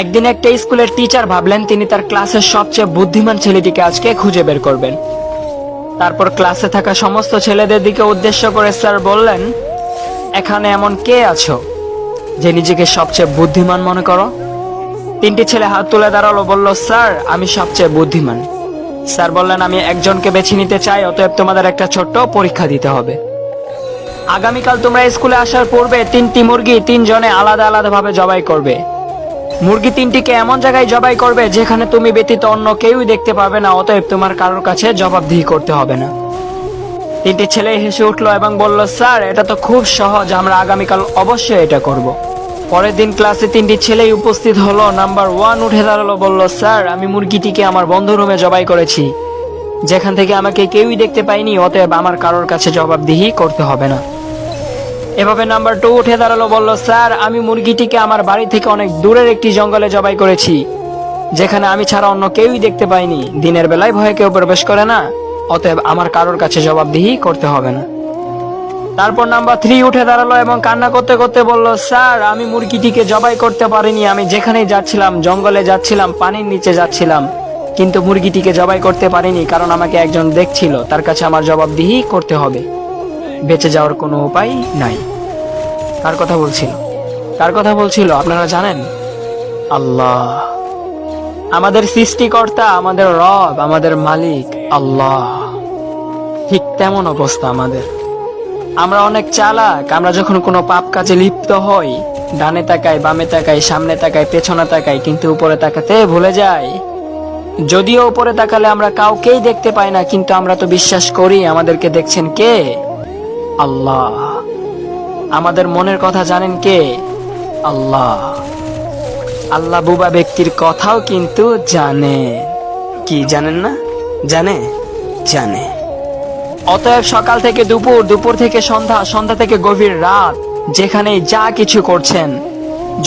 একদিন একটা স্কুলের টিচার ভাবলেন তিনি তার ক্লাসের সবচেয়ে বুদ্ধিমান ছেলেটিকে আজকে খুঁজে বের করবেন। তারপর ক্লাসে থাকা সমস্ত ছেলেদের দিকে উদ্দেশ্য করে স্যার বললেন, এখানে এমন কে আছো যে নিজেকে সবচেয়ে বুদ্ধিমান মনে করো? তিনটি ছেলে হাত তুলে দাঁড়ালো, বলল, স্যার আমি সবচেয়ে বুদ্ধিমান। স্যার বললেন, আমি একজনকে বেছে নিতে চাই, অতএব তোমাদের একটা ছোট্ট পরীক্ষা দিতে হবে। আগামীকাল তোমরা স্কুলে আসার পূর্বে 3টি মুরগি 3 জনে আলাদা আলাদা ভাবে জবাই করবে। মুরগি 3টিকে এমন জায়গায় জবাই করবে যেখানে তুমি ব্যতীত অন্য কেউই দেখতে পাবে না, অতএব তোমার কারোর কাছে জবাবদিহি করতে হবে না। 3টি ছেলে হেসে উঠলো এবং বলল, স্যার এটা তো খুব সহজ, আমরা আগামীকাল অবশ্যই এটা করব। পরের দিন ক্লাসে 3টি ছেলেই উপস্থিত হলো। নাম্বার 1 উঠে দাঁড়ালো, বলল, স্যার আমি মুরগিটিকে আমার বন্ধ রুমে জবাই করেছি, যেখান থেকে আমাকে কেউই দেখতে পায়নি, অতএব আমার কারোর কাছে জবাবদিহি করতে হবে না। এভাবে নাম্বার 2 উঠে দাঁড়ালো, বলল, স্যার আমি মুরগিটিকে আমার বাড়ি থেকে অনেক দূরের একটি জঙ্গলে জবাই করেছি, যেখানে আমি ছাড়া অন্য কেউই দেখতে পাইনি, দিনের বেলায় ভয়ে কেউ প্রবেশ করে না, অতএব আমার কারোর কাছে জবাবদিহি করতে হবে না। তারপর নাম্বার 3 উঠে দাঁড়ালো এবং কান্না করতে করতে বলল, স্যার আমি মুরগিটিকে জবাই করতে পারিনি, আমি যেখানেই যাচ্ছিলাম, জঙ্গলে যাচ্ছিলাম, পানির নিচে যাচ্ছিলাম, কিন্তু মুরগিটিকে জবাই করতে পারিনি, কারণ আমাকে একজন দেখছিল, তার কাছে আমার জবাবদিহি করতে হবে, বেঁচে যাওয়ার কোনো উপায় নাই। কার কথা বলছিল? কার কথা বলছিল আপনারা জানেন? আল্লাহ, আমাদের সৃষ্টিকর্তা, আমাদের রব, আমাদের মালিক আল্লাহ। ঠিক তেমন অবস্থা আমাদের। আমরা অনেক চালাক। আমরা যখন কোনো পাপ কাজে লিপ্ত হই, ডানে তাকাই, বামে তাকাই, সামনে তাকাই, পেছনে তাকাই, কিন্তু উপরে তাকাতে ভুলে যাই। যদিও উপরে তাকালে আমরা কাউকেই দেখতে পাই না, কিন্তু আমরা তো বিশ্বাস করি আমাদেরকে দেখছেন কে? আল্লাহ। আমাদের মনের কথা জানেন কে? আল্লাহ। আল্লাহ বুবা ব্যক্তির কথাও কিন্তু জানে। কি জানেন না? জানে? জানে। অতএব সকাল থেকে দুপুর, দুপুর থেকে সন্ধ্যা, সন্ধ্যা থেকে গভীর রাত, যেখানেই যা কিছু করছেন,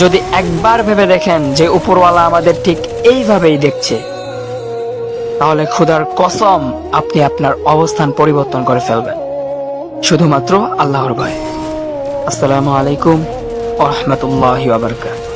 যদি একবার ভেবে দেখেন যে উপরওয়ালা আমাদের ঠিক এইভাবেই দেখছে, তাহলে খোদার কসম আপনি আপনার অবস্থান পরিবর্তন করে ফেলবেন, শুধুমাত্র আল্লাহর ভয়ে। আসসালামু আলাইকুম ওয়া রাহমাতুল্লাহি ওয়া বারাকাতুহু।